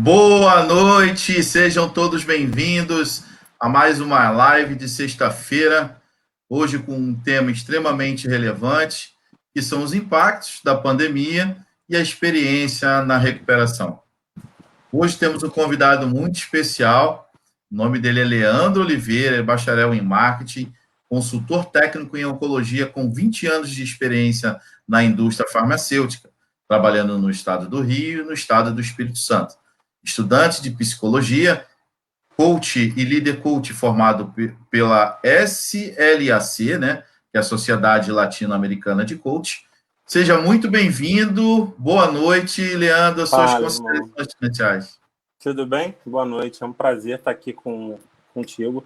Boa noite, sejam todos bem-vindos a mais uma live de sexta-feira, hoje com um tema extremamente relevante, que são os impactos da pandemia e a experiência na recuperação. Hoje temos um convidado muito especial, o nome dele é Leandro Oliveira, é bacharel em marketing, consultor técnico em oncologia com 20 anos de experiência na indústria farmacêutica, trabalhando no estado do Rio e no estado do Espírito Santo. Estudante de psicologia, coach e líder coach formado pela SLAC, né, que é a Sociedade Latino-Americana de Coach. Seja muito bem-vindo. Boa noite, Leandro. As suas considerações iniciais. Tudo bem? Boa noite. É um prazer estar aqui contigo.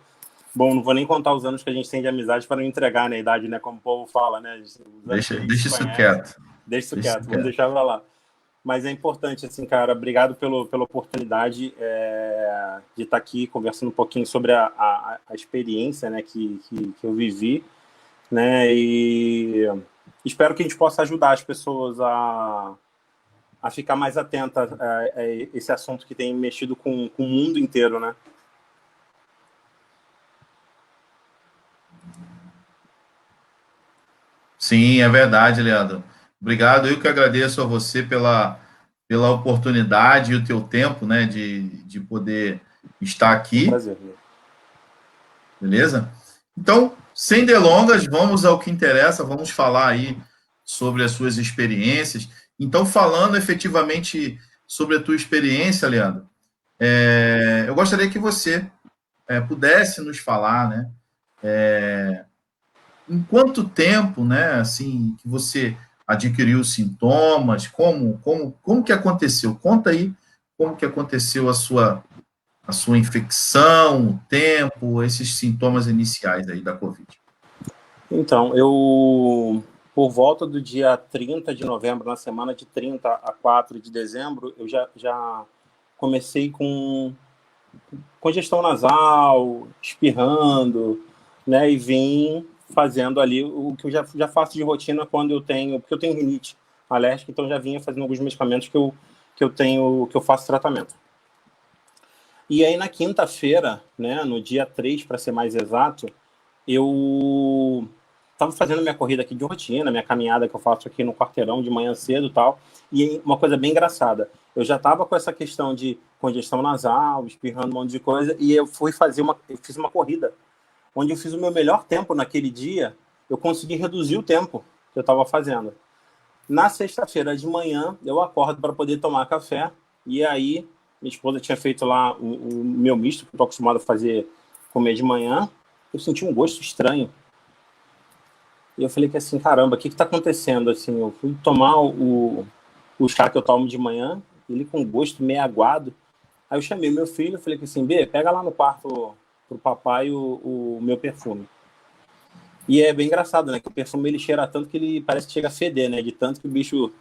Bom, não vou nem contar os anos que a gente tem de amizade para não entregar na idade, né? Como o povo fala, né? Deixa isso quieto. Deixa isso quieto. Vamos deixar para lá. Mas é importante, assim, cara, obrigado pela oportunidade de estar aqui conversando um pouquinho sobre a experiência, né, que eu vivi, né, e espero que a gente possa ajudar as pessoas a ficar mais atenta a esse assunto que tem mexido com o mundo inteiro, né. Sim, é verdade, Leandro. Obrigado, eu que agradeço a você pela oportunidade e o teu tempo, né, de poder estar aqui. É um prazer. Beleza? Então, sem delongas, vamos ao que interessa, vamos falar aí sobre as suas experiências. Então, falando efetivamente sobre a tua experiência, Leandro, eu gostaria que você pudesse nos falar, né, em quanto tempo, né, assim, que você adquiriu sintomas, como que aconteceu? Conta aí como que aconteceu a sua infecção, o tempo, esses sintomas iniciais aí da Covid. Então, por volta do dia 30 de novembro, na semana de 30 a 4 de dezembro, eu já comecei com congestão nasal, espirrando, né, e vim fazendo ali o que eu já faço de rotina quando eu tenho, porque eu tenho rinite alérgica, então já vinha fazendo alguns medicamentos que eu faço tratamento. E aí na quinta-feira, né, no dia 3, para ser mais exato, eu estava fazendo minha corrida aqui de rotina, minha caminhada que eu faço aqui no quarteirão de manhã cedo e tal, e uma coisa bem engraçada, eu já estava com essa questão de congestão nasal, espirrando um monte de coisa, e eu fiz uma corrida, onde eu fiz o meu melhor tempo naquele dia, eu consegui reduzir o tempo que eu estava fazendo. Na sexta-feira de manhã, eu acordo para poder tomar café, e aí minha esposa tinha feito lá o meu misto, que eu estou acostumado a comer de manhã, eu senti um gosto estranho. E eu falei que assim, caramba, o que está acontecendo? Assim, eu fui tomar o chá que eu tomo de manhã, ele com gosto meio aguado. Aí eu chamei meu filho, falei que assim, B, pega lá no quarto pro papai o meu perfume. E é bem engraçado, né? Que o perfume ele cheira tanto que ele parece que chega a feder, né? De tanto que o bicho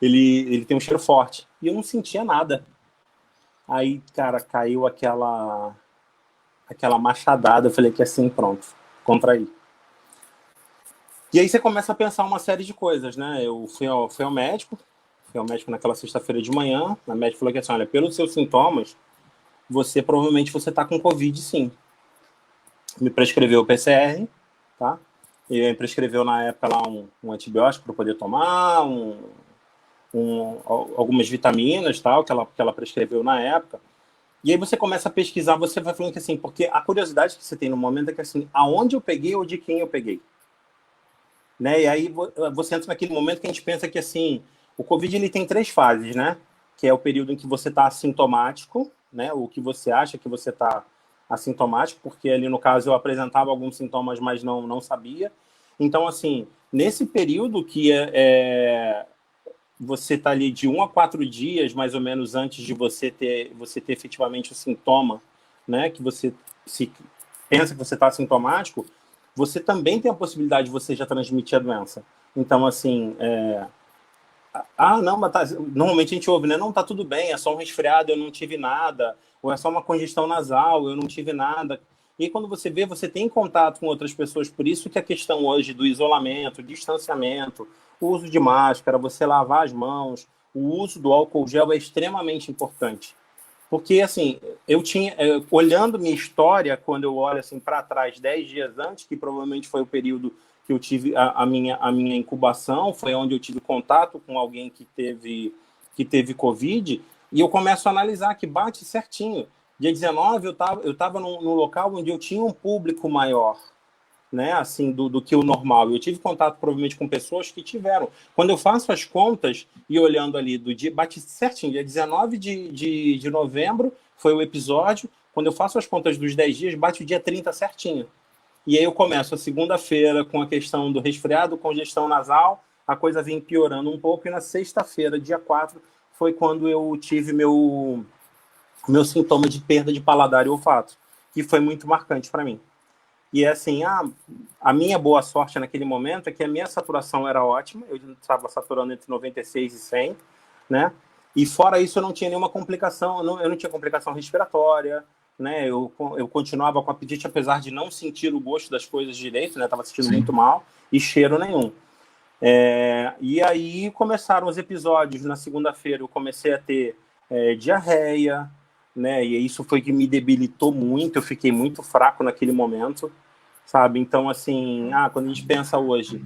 ele tem um cheiro forte. E eu não sentia nada. Aí, cara, caiu aquela machadada, eu falei que assim, pronto, contraí. E aí você começa a pensar uma série de coisas, né? Eu fui ao médico naquela sexta-feira de manhã, a médica falou que assim, olha, pelos seus sintomas, provavelmente você tá com Covid, sim. Me prescreveu o PCR, tá? E me prescreveu na época lá um antibiótico para poder tomar, algumas vitaminas, tal, que ela prescreveu na época. E aí você começa a pesquisar, você vai falando que assim, porque a curiosidade que você tem no momento é que assim, aonde eu peguei ou de quem eu peguei. Né? E aí você entra naquele momento que a gente pensa que assim, o Covid ele tem 3 fases, né? Que é o período em que você está assintomático, né? O que você acha que você está assintomático, porque ali no caso eu apresentava alguns sintomas, mas não sabia. Então, assim, nesse período que você está ali de 1 a 4 dias, mais ou menos, antes de você ter efetivamente o sintoma, né? Que você se pensa que você está assintomático, você também tem a possibilidade de você já transmitir a doença. Então, assim, não, mas normalmente a gente ouve, né? Não, tá tudo bem, é só um resfriado, eu não tive nada, ou é só uma congestão nasal, eu não tive nada. E quando você vê, você tem contato com outras pessoas, por isso que a questão hoje do isolamento, distanciamento, o uso de máscara, você lavar as mãos, o uso do álcool gel é extremamente importante. Porque, assim, olhando minha história, quando eu olho assim, para trás, 10 dias antes, que provavelmente foi o período que eu tive a minha incubação, foi onde eu tive contato com alguém que teve Covid, e eu começo a analisar que bate certinho. Dia 19, eu tava num local onde eu tinha um público maior, né, assim, do que o normal. Eu tive contato, provavelmente, com pessoas que tiveram. Quando eu faço as contas, e olhando ali do dia, bate certinho, dia 19 de novembro foi o episódio, quando eu faço as contas dos 10 dias, bate o dia 30 certinho. E aí eu começo a segunda-feira com a questão do resfriado, congestão nasal, a coisa vem piorando um pouco, e na sexta-feira, dia 4, foi quando eu tive meu sintoma de perda de paladar e olfato, que foi muito marcante para mim. E assim, a minha boa sorte naquele momento é que a minha saturação era ótima, eu estava saturando entre 96 e 100, né? E fora isso, eu não tinha nenhuma complicação, eu não tinha complicação respiratória, né? Eu continuava com apetite, apesar de não sentir o gosto das coisas direito, né? Estava sentindo muito mal, e cheiro nenhum. E aí começaram os episódios. Na segunda-feira eu comecei a ter diarreia, né? E isso foi que me debilitou muito, eu fiquei muito fraco naquele momento, sabe? Então, assim, quando a gente pensa hoje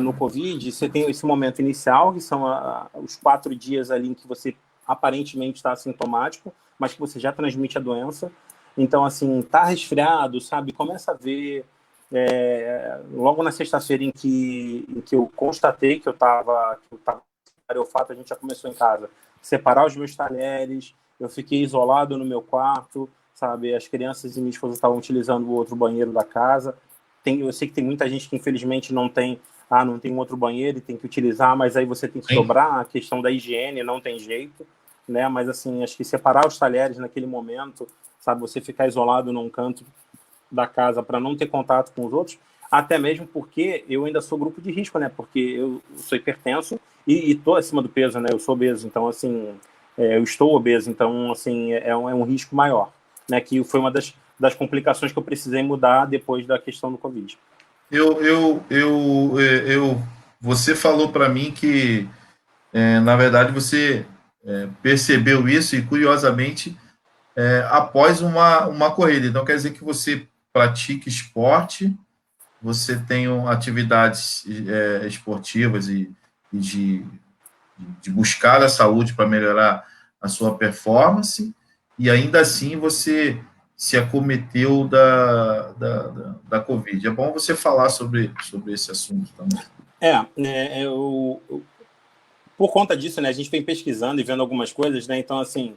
no Covid, você tem esse momento inicial, que são os 4 dias ali em que você aparentemente está assintomático, mas que você já transmite a doença. Então, assim, tá resfriado, sabe? Começa a ver. Logo na sexta-feira em que eu constatei que eu estava olfato, a gente já começou em casa separar os meus talheres, eu fiquei isolado no meu quarto, sabe? As crianças e minha esposa estavam utilizando o outro banheiro da casa. Eu sei que tem muita gente que infelizmente não tem um outro banheiro e tem que utilizar, mas aí você tem que dobrar a questão da higiene, não tem jeito, né? Mas assim, acho que separar os talheres naquele momento, sabe? Você ficar isolado num canto da casa para não ter contato com os outros, até mesmo porque eu ainda sou grupo de risco, né? Porque eu sou hipertenso e tô acima do peso, né? Eu sou obeso, então assim, eu estou obeso, então assim, é um risco maior, né? Que foi uma das complicações que eu precisei mudar depois da questão do Covid. Você falou para mim que, na verdade, você percebeu isso e, curiosamente, após uma corrida. Então, quer dizer que você pratica esporte, você tem atividades esportivas e de buscar a saúde para melhorar a sua performance, e ainda assim você se acometeu da Covid. É bom você falar sobre esse assunto também. Por conta disso, né, a gente vem pesquisando e vendo algumas coisas, né? Então, assim,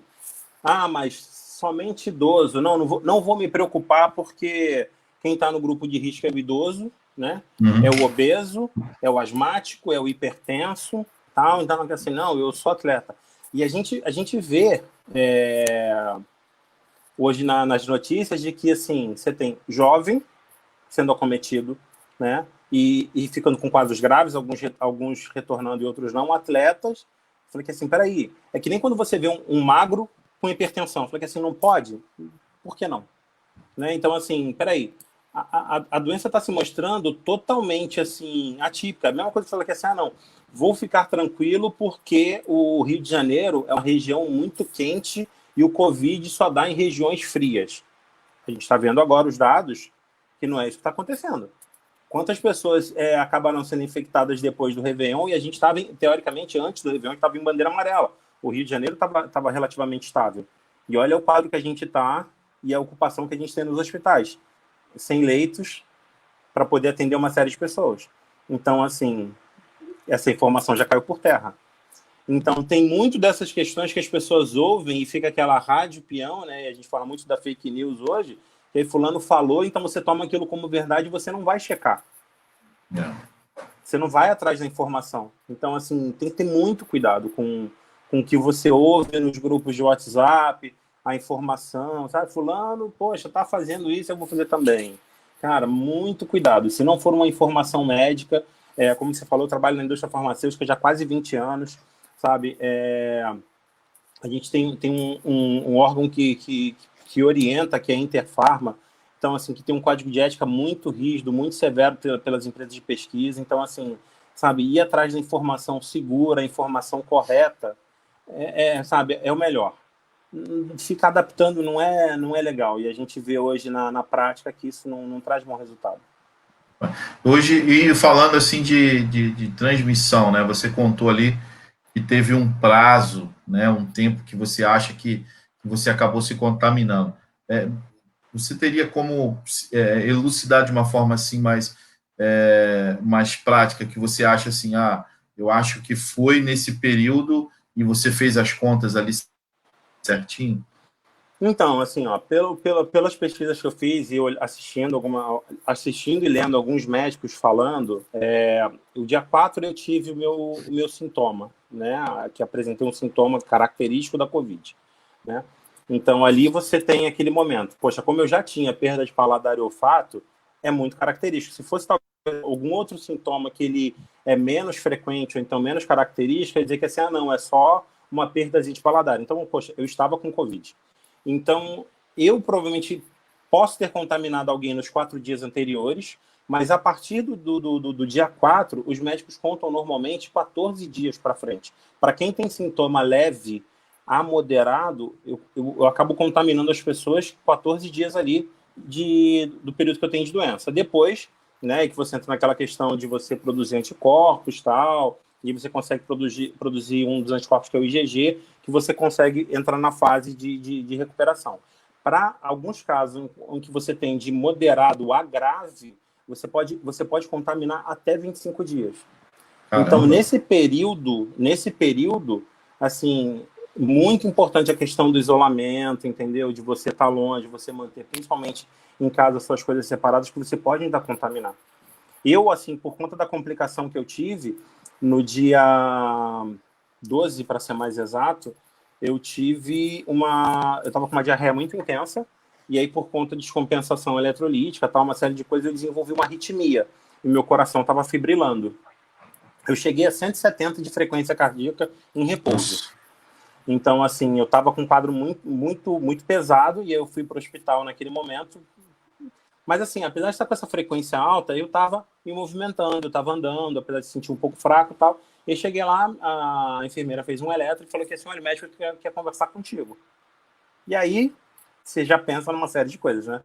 mas somente idoso. Não vou me preocupar, porque quem está no grupo de risco é o idoso, né? Uhum. É o obeso, é o asmático, é o hipertenso, tal. Então, assim, não, eu sou atleta. E a gente vê hoje nas notícias de que, assim, você tem jovem sendo acometido, né? E ficando com quadros graves, alguns retornando e outros não, atletas. Falei que assim, peraí, é que nem quando você vê um magro com hipertensão. Falei que assim, não pode? Por que não? Né? Então, assim, peraí, a doença está se mostrando totalmente, assim, atípica. A mesma coisa que você fala que assim, não, vou ficar tranquilo porque o Rio de Janeiro é uma região muito quente e o Covid só dá em regiões frias. A gente está vendo agora os dados que não é isso que está acontecendo. Quantas pessoas acabaram sendo infectadas depois do Réveillon, e a gente estava, teoricamente, antes do Réveillon, estava em bandeira amarela. O Rio de Janeiro estava relativamente estável. E olha o quadro que a gente está e a ocupação que a gente tem nos hospitais. Sem leitos para poder atender uma série de pessoas. Então, assim, essa informação já caiu por terra. Então, tem muito dessas questões que as pessoas ouvem e fica aquela rádio peão, né? A gente fala muito da fake news hoje, que aí fulano falou, então você toma aquilo como verdade e você não vai checar. Você não vai atrás da informação. Então, assim, tem que ter muito cuidado com o que você ouve nos grupos de WhatsApp, a informação, sabe? Fulano, poxa, tá fazendo isso, eu vou fazer também. Cara, muito cuidado. Se não for uma informação médica, como você falou, eu trabalho na indústria farmacêutica já há quase 20 anos, sabe? A gente tem um órgão que orienta, que é a Interfarma. Então, assim, que tem um código de ética muito rígido, muito severo pelas empresas de pesquisa. Então, assim, sabe, ir atrás da informação segura, a informação correta, sabe, é o melhor. Ficar adaptando não é legal. E a gente vê hoje na prática que isso não traz bom resultado. Hoje, e falando assim de transmissão, né? Você contou ali que teve um prazo, né? Um tempo que você acha que você acabou se contaminando. Você teria como elucidar de uma forma assim mais prática, que você acha assim, eu acho que foi nesse período e você fez as contas ali certinho? Então, assim, ó, pelas pesquisas que eu fiz e assistindo e lendo alguns médicos falando, o dia 4 eu tive o meu sintoma, né? Que apresentei um sintoma característico da Covid, né? Então, ali você tem aquele momento. Poxa, como eu já tinha perda de paladar e olfato, é muito característico. Se fosse talvez algum outro sintoma que ele é menos frequente ou então menos característico, quer dizer que assim, não, é só uma perda de paladar. Então, poxa, eu estava com Covid. Então, eu provavelmente posso ter contaminado alguém nos 4 dias anteriores, mas a partir do dia 4, os médicos contam normalmente 14 dias para frente. Para quem tem sintoma leve a moderado, eu acabo contaminando as pessoas 14 dias ali do período que eu tenho de doença. Depois, né, que você entra naquela questão de você produzir anticorpos, tal, e você consegue produzir um dos anticorpos que é o IgG, que você consegue entrar na fase de recuperação. Para alguns casos em que você tem de moderado a grave, você pode contaminar até 25 dias. Caramba. Então, nesse período, assim, muito importante a questão do isolamento, entendeu? De você estar longe, você manter, principalmente em casa, suas coisas separadas, que você pode ainda contaminar. Eu, assim, por conta da complicação que eu tive, no dia 12, para ser mais exato, eu estava com uma diarreia muito intensa, e aí, por conta de descompensação eletrolítica, tal, uma série de coisas, eu desenvolvi uma arritmia, e meu coração estava fibrilando. Eu cheguei a 170 de frequência cardíaca em repouso. Então, assim, eu estava com um quadro muito, muito, muito pesado, e eu fui para o hospital naquele momento. Mas, assim, apesar de estar com essa frequência alta, eu estava me movimentando, eu estava andando, apesar de sentir um pouco fraco e tal. E cheguei lá, a enfermeira fez um eletro e falou que assim, olha, o médico quer conversar contigo. E aí, você já pensa numa série de coisas, né?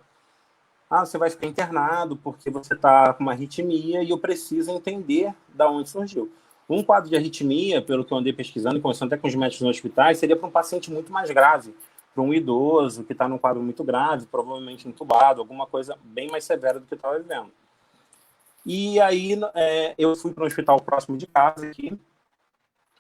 Você vai ficar internado porque você está com uma arritmia e eu preciso entender de onde surgiu. Um quadro de arritmia, pelo que eu andei pesquisando e conversando até com os médicos nos hospitais, seria para um paciente muito mais grave, para um idoso que está num quadro muito grave, provavelmente entubado, alguma coisa bem mais severa do que eu estava vivendo. E aí eu fui para um hospital próximo de casa aqui,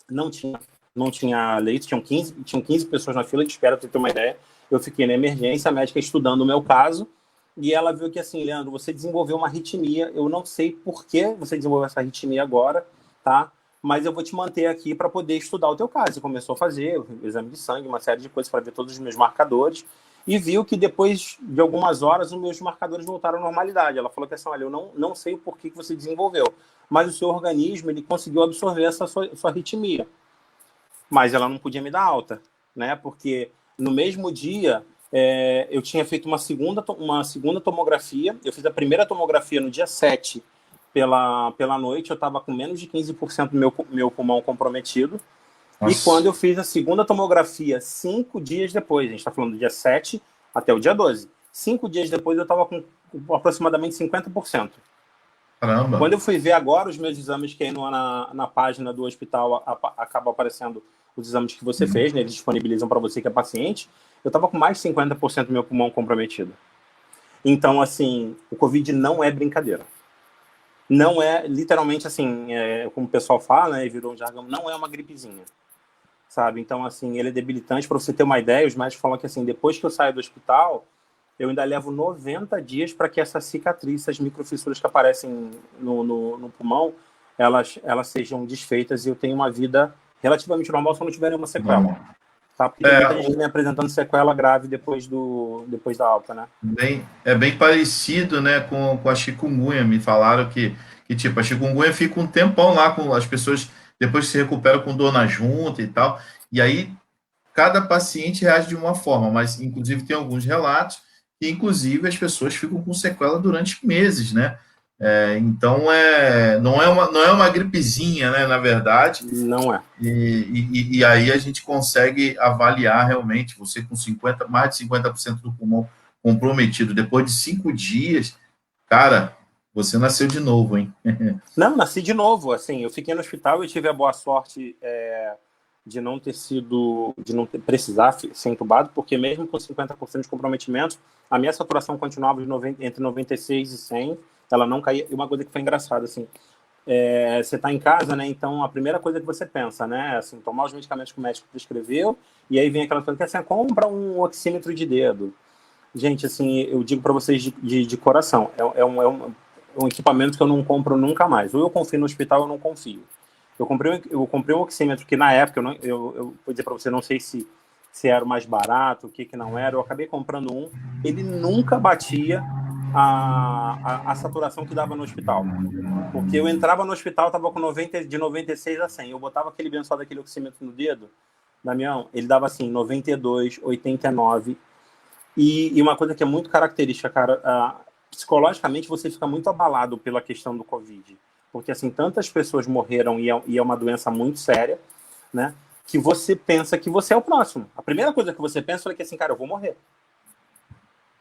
não tinha leito, tinham 15 pessoas na fila de espera, para ter uma ideia. Eu fiquei na emergência, a médica estudando o meu caso, e ela viu que assim, Leandro, você desenvolveu uma arritmia, eu não sei por que você desenvolveu essa arritmia agora, tá? Mas eu vou te manter aqui para poder estudar o teu caso. E começou a fazer o exame de sangue, uma série de coisas para ver todos os meus marcadores, e viu que depois de algumas horas os meus marcadores voltaram à normalidade. Ela falou que assim, olha, eu não sei o porquê que você desenvolveu, mas o seu organismo ele conseguiu absorver essa sua arritmia. Mas ela não podia me dar alta, né? Porque no mesmo dia eu tinha feito uma segunda tomografia. Eu fiz a primeira tomografia no dia 7 pela noite. Eu estava com menos de 15% do meu pulmão comprometido. Nossa. E quando eu fiz a segunda tomografia, 5 dias depois, a gente está falando do dia 7 até o dia 12, 5 dias depois eu estava com aproximadamente 50%. Caramba. Quando eu fui ver agora os meus exames, que aí na página do hospital acaba aparecendo os exames que você fez, né? Eles disponibilizam para você que é paciente. Eu estava com mais de 50% do meu pulmão comprometido. Então, assim, o Covid não é brincadeira. Não é, literalmente, assim, como o pessoal fala, né? Virou um jargão, não é uma gripezinha, sabe? Então, assim, ele é debilitante. Para você ter uma ideia, os médicos falam que, assim, depois que eu saio do hospital, eu ainda levo 90 dias para que essa cicatriz, essas microfissuras que aparecem no pulmão, elas sejam desfeitas e eu tenho uma vida relativamente normal se eu não tiver nenhuma sequela. Tá? Porque tem muita gente que vem apresentando sequela grave depois da alta, né? Bem parecido, né, com a chikungunya. Me falaram que tipo, a chikungunya fica um tempão lá com as pessoas, depois se recuperam com dor na junta e tal. E aí, cada paciente reage de uma forma, mas inclusive tem alguns relatos que, inclusive, as pessoas ficam com sequela durante meses, né? Então, não é uma gripezinha, né, na verdade, Não é. e aí a gente consegue avaliar realmente, você com mais de 50% do pulmão comprometido, depois de 5 dias, cara, você nasceu de novo, hein? Não, nasci de novo. Assim, eu fiquei no hospital e tive a boa sorte de não ter sido, de não precisar ser entubado, porque mesmo com 50% de comprometimento, a minha saturação continuava entre 96 e 100, ela não caía. E uma coisa que foi engraçada, assim, você está em casa, né? Então a primeira coisa que você pensa, né? Assim, tomar os medicamentos que o médico prescreveu, e aí vem aquela coisa que assim, compra um oxímetro de dedo. Gente, assim, eu digo para vocês de coração, é um equipamento que eu não compro nunca mais. Ou eu confio no hospital ou eu não confio. Eu comprei um oxímetro que na época, eu vou dizer para você, não sei se era o mais barato, o que não era, eu acabei comprando um, ele nunca batia a saturação que dava no hospital. Porque eu entrava no hospital, estava com 96 a 100, eu botava aquele benção daquele oxímetro no dedo, Damião, ele dava assim, 92, 89, e uma coisa que é muito característica, cara, psicologicamente você fica muito abalado pela questão do Covid. Porque, assim, tantas pessoas morreram e é uma doença muito séria, né? Que você pensa que você é o próximo. A primeira coisa que você pensa é que, assim, cara, eu vou morrer.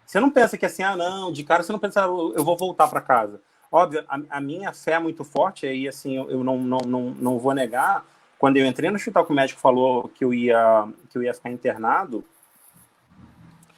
Você não pensa que, assim, não, de cara você não pensa, eu vou voltar para casa. Óbvio, a minha fé é muito forte, e, assim, eu não vou negar. Quando eu entrei no hospital que o médico falou que eu ia ficar internado,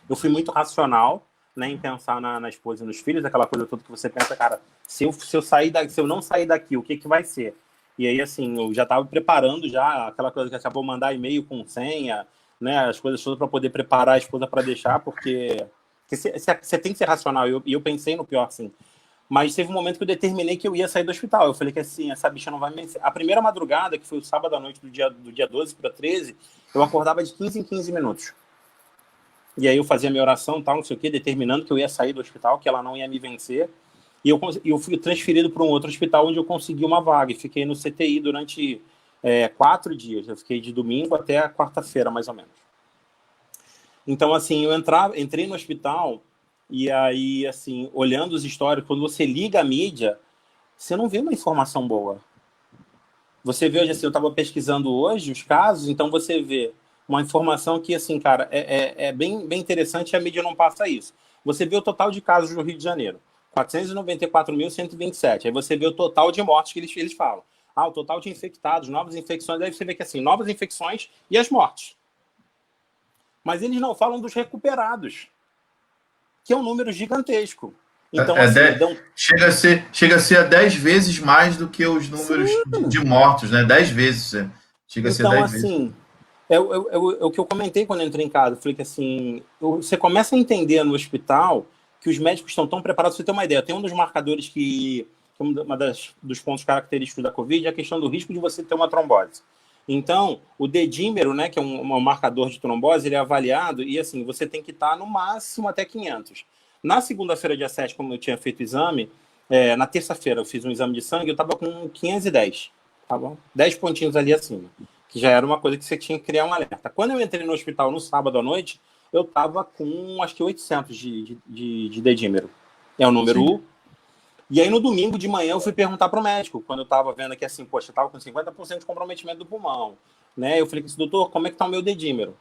eu fui muito racional, né, em pensar na esposa e nos filhos, aquela coisa toda que você pensa, cara, se eu não sair daqui, o que vai ser? E aí, assim, eu já estava preparando já aquela coisa que eu vou mandar e-mail com senha, né, as coisas todas para poder preparar a esposa para deixar, porque você tem que ser racional. E eu pensei no pior, assim. Mas teve um momento que eu determinei que eu ia sair do hospital. Eu falei que assim, essa bicha não vai me vencer. A primeira madrugada, que foi o sábado à noite do dia 12 para 13, eu acordava de 15 em 15 minutos. E aí eu fazia minha oração, tal, não sei o quê, determinando que eu ia sair do hospital, que ela não ia me vencer. E eu fui transferido para um outro hospital onde eu consegui uma vaga. E fiquei no CTI durante 4 dias. Eu fiquei de domingo até a quarta-feira, mais ou menos. Então, assim, entrei no hospital e aí, assim, olhando os históricos, quando você liga a mídia, você não vê uma informação boa. Você vê hoje, assim, eu estava pesquisando hoje os casos, então você vê uma informação que, assim, cara, é bem, bem interessante e a mídia não passa isso. Você vê o total de casos no Rio de Janeiro, 494.127. Aí você vê o total de mortes que eles falam. O total de infectados, novas infecções, aí você vê que, assim, novas infecções e as mortes. Mas eles não falam dos recuperados, que é um número gigantesco. Então, assim, Chega a ser a 10 vezes mais do que os números de mortos, né? 10 vezes. Chega a ser então 10 vezes. assim, é o que eu comentei quando eu entrei em casa. Eu falei que, assim, você começa a entender no hospital que os médicos estão tão preparados. Pra você ter uma ideia, tem um dos marcadores que dos pontos característicos da Covid é a questão do risco de você ter uma trombose. Então, o dedímero, né, que é um marcador de trombose, ele é avaliado e, assim, você tem que estar no máximo até 500. Na segunda-feira, dia 7, como eu tinha feito o exame, na terça-feira eu fiz um exame de sangue, eu estava com 510, tá bom? 10 pontinhos ali acima, que já era uma coisa que você tinha que criar um alerta. Quando eu entrei no hospital no sábado à noite, eu estava com, acho que 800 de dedímero. É o número Sim. E aí, no domingo de manhã, eu fui perguntar para o médico, quando eu estava vendo que, assim, poxa, eu estava com 50% de comprometimento do pulmão, né? Eu falei, doutor, como é que está o meu dedímero?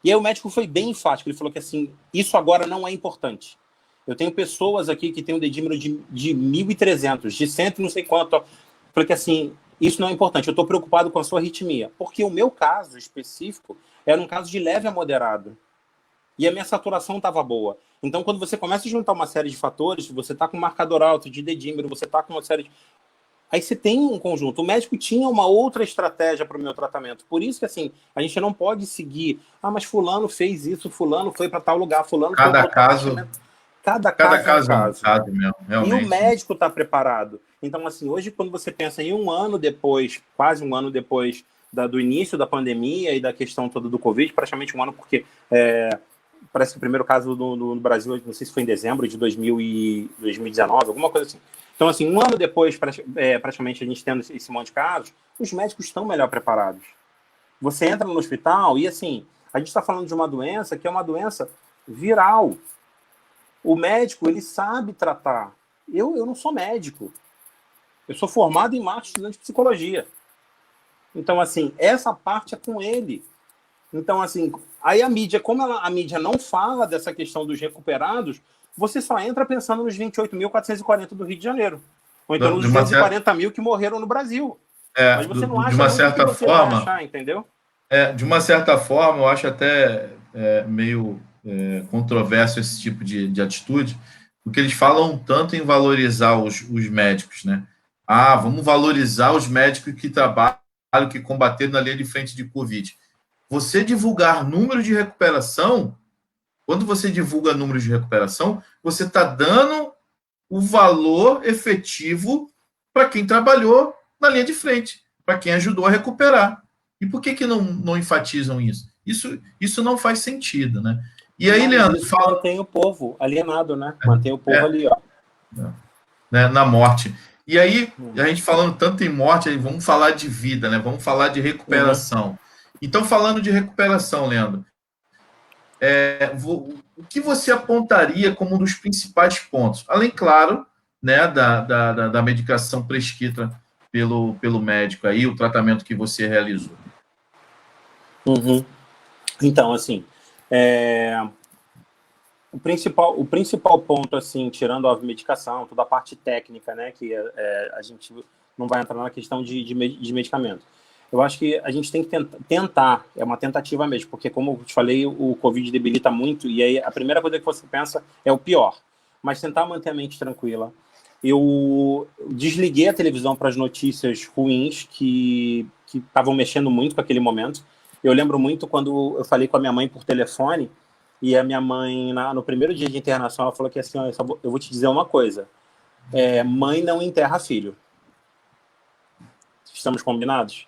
E aí o médico foi bem enfático, ele falou que, assim, isso agora não é importante. Eu tenho pessoas aqui que têm um dedímero de 1.300, de 100 não sei quanto. Eu falei que, assim, isso não é importante, eu estou preocupado com a sua arritmia. Porque o meu caso específico era um caso de leve a moderado. E a minha saturação estava boa. Então, quando você começa a juntar uma série de fatores, você está com marcador alto de dedímero, você está com uma série de... Aí você tem um conjunto. O médico tinha uma outra estratégia para o meu tratamento. Por isso que, assim, a gente não pode seguir. Mas fulano fez isso, fulano foi para tal lugar, fulano foi para Cada outro caso, tratamento. Cada cada caso é um caso é um caso. caso mesmo, E o realmente. médico está preparado. Então, assim, hoje, quando você pensa em um ano depois, quase um ano depois do início da pandemia e da questão toda do Covid, praticamente um ano, porque parece que o primeiro caso no Brasil, não sei se foi em dezembro de 2019, alguma coisa assim. Então, assim, um ano depois, praticamente, a gente tendo esse monte de casos, os médicos estão melhor preparados. Você entra no hospital e, assim, a gente está falando de uma doença que é uma doença viral. O médico, ele sabe tratar. Eu não sou médico. Eu sou formado em marketing, estudante de psicologia. Então, assim, essa parte é com ele. Então, assim, aí a mídia, como a mídia não fala dessa questão dos recuperados, você só entra pensando nos 28.440 do Rio de Janeiro. Ou então nos De uma 240 mil que morreram no Brasil. Mas você não de acha uma nunca que certa você vai forma, achar, entendeu? de uma certa forma, eu acho até meio controverso esse tipo de atitude, porque eles falam tanto em valorizar os médicos, né? Ah, vamos valorizar os médicos que trabalham, que combateram na linha de frente de Covid. Você divulgar números de recuperação, quando você divulga números de recuperação, você está dando o valor efetivo para quem trabalhou na linha de frente, para quem ajudou a recuperar. E por que não enfatizam isso? Isso não faz sentido, né? E aí, Mas Leandro, isso fala mantém o povo alienado, né? Mantém o povo ali, ó. né, na morte. E aí, a gente falando tanto em morte, aí vamos falar de vida, né? Vamos falar de recuperação. Então, falando de recuperação, Leandro, o que você apontaria como um dos principais pontos? Além, claro, né, da medicação prescrita pelo médico aí, o tratamento que você realizou. Então, assim, o principal ponto, assim, tirando a medicação, toda a parte técnica, né, que a gente não vai entrar na questão de medicamento. Eu acho que a gente tem que tentar, é uma tentativa mesmo, porque, como eu te falei, o Covid debilita muito, e aí a primeira coisa que você pensa é o pior. Mas tentar manter a mente tranquila. Eu desliguei a televisão para as notícias ruins que estavam mexendo muito com aquele momento. Eu lembro muito quando eu falei com a minha mãe por telefone, e a minha mãe, no primeiro dia de internação, ela falou que assim, eu vou te dizer uma coisa, mãe não enterra filho. Estamos combinados?